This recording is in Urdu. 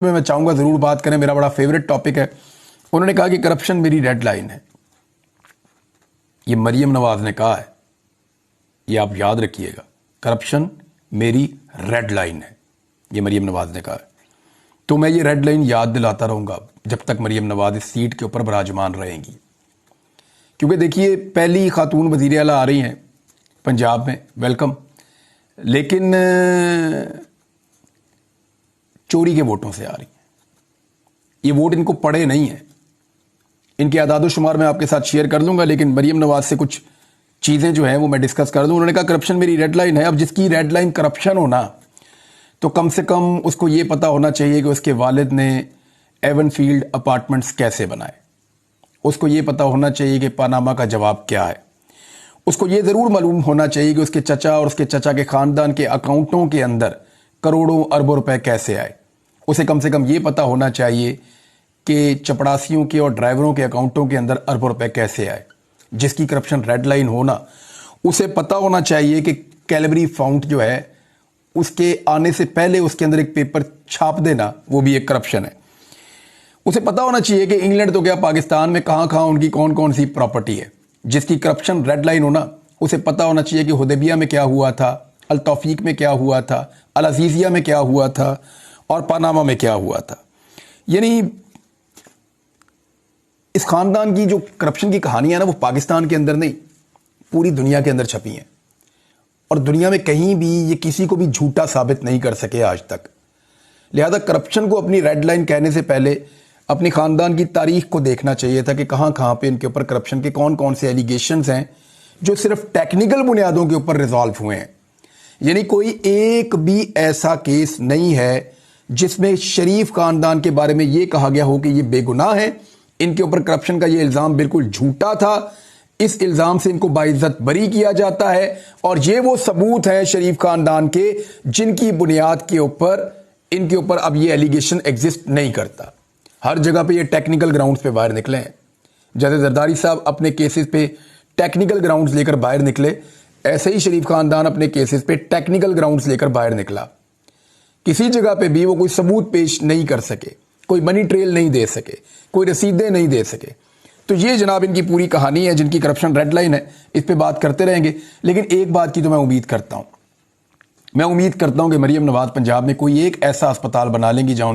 میں چاہوں گا ضرور بات کریں، میرا بڑا فیوریٹ ٹاپک ہے۔ انہوں نے کہا کہ کرپشن میری ریڈ لائن ہے۔ یہ مریم نواز نے کہا ہے، یہ آپ یاد رکھیے گا، کرپشن میری ریڈ لائن ہے، یہ مریم نواز نے کہا ہے۔ تو میں یہ ریڈ لائن یاد دلاتا رہوں گا جب تک مریم نواز اس سیٹ کے اوپر براجمان رہیں گی، کیونکہ دیکھیے پہلی خاتون وزیر اعلیٰ آ رہی ہیں پنجاب میں، ویلکم، لیکن چوری کے ووٹوں سے آ رہی ہیں۔ یہ ووٹ ان کو پڑے نہیں ہیں، ان کے اعداد و شمار میں آپ کے ساتھ شیئر کر لوں گا، لیکن مریم نواز سے کچھ چیزیں جو ہیں وہ میں ڈسکس کر دوں۔ انہوں نے کہا کرپشن میری ریڈ لائن ہے۔ اب جس کی ریڈ لائن کرپشن ہونا، تو کم سے کم اس کو یہ پتا ہونا چاہیے کہ اس کے والد نے ایون فیلڈ اپارٹمنٹس کیسے بنائے، اس کو یہ پتا ہونا چاہیے کہ پاناما کا جواب کیا ہے، اس کو یہ ضرور معلوم ہونا چاہیے کہ اس کے چچا اور اس کے چچا کے خاندان کے اکاؤنٹوں کے اندر کروڑوں اربوں روپے کیسے آئے، اسے کم سے کم یہ پتا ہونا چاہیے کہ چپڑاسیوں کے اور ڈرائیوروں کے اکاؤنٹوں کے اندر اربوں روپے کیسے آئے۔ جس کی کرپشن ریڈ لائن ہونا، اسے پتا ہونا چاہیے کہ کیلبری فاؤنٹ جو ہے اس کے آنے سے پہلے اس کے اندر ایک پیپر چھاپ دینا، وہ بھی ایک کرپشن ہے۔ اسے پتا ہونا چاہیے کہ انگلینڈ تو کیا پاکستان میں کہاں کہاں ان کی کون کون سی پراپرٹی ہے۔ جس کی کرپشن ریڈ لائن ہونا، اسے پتا ہونا چاہیے کہ حدیبیہ میں کیا ہوا تھا، التوفیق میں کیا ہوا تھا، العزیزیہ میں کیا ہوا تھا، اور پاناما میں کیا ہوا تھا۔ یعنی اس خاندان کی جو کرپشن کی کہانیاں نا، وہ پاکستان کے اندر نہیں، پوری دنیا کے اندر چھپی ہیں، اور دنیا میں کہیں بھی یہ کسی کو بھی جھوٹا ثابت نہیں کر سکے آج تک۔ لہذا کرپشن کو اپنی ریڈ لائن کہنے سے پہلے اپنی خاندان کی تاریخ کو دیکھنا چاہیے تھا کہ کہاں کہاں پہ ان کے اوپر کرپشن کے کون کون سے ایلیگیشنز ہیں جو صرف ٹیکنیکل بنیادوں کے اوپر ریزالو ہوئے ہیں۔ یعنی کوئی ایک بھی ایسا کیس نہیں ہے جس میں شریف خاندان کے بارے میں یہ کہا گیا ہو کہ یہ بے گناہ ہیں، ان کے اوپر کرپشن کا یہ الزام بالکل جھوٹا تھا، اس الزام سے ان کو باعزت بری کیا جاتا ہے، اور یہ وہ ثبوت ہیں شریف خاندان کے جن کی بنیاد کے اوپر ان کے اوپر اب یہ ایلیگیشن ایگزسٹ نہیں کرتا۔ ہر جگہ پہ یہ ٹیکنیکل گراؤنڈز پہ باہر نکلے ہیں۔ جیسے زرداری صاحب اپنے کیسز پہ ٹیکنیکل گراؤنڈز لے کر باہر نکلے، ایسے ہی شریف خاندان اپنے کیسز پہ ٹیکنیکل گراؤنڈز لے کر باہر نکلا۔ کسی جگہ پہ بھی وہ کوئی ثبوت پیش نہیں کر سکے، کوئی منی ٹریل نہیں دے سکے، کوئی رسیدیں نہیں دے سکے۔ تو یہ جناب ان کی پوری کہانی ہے جن کی کرپشن ریڈ لائن ہے۔ اس پہ بات کرتے رہیں گے، لیکن ایک بات کی تو میں امید کرتا ہوں کہ مریم نواز پنجاب میں کوئی ایک ایسا اسپتال بنا لیں گی جہاں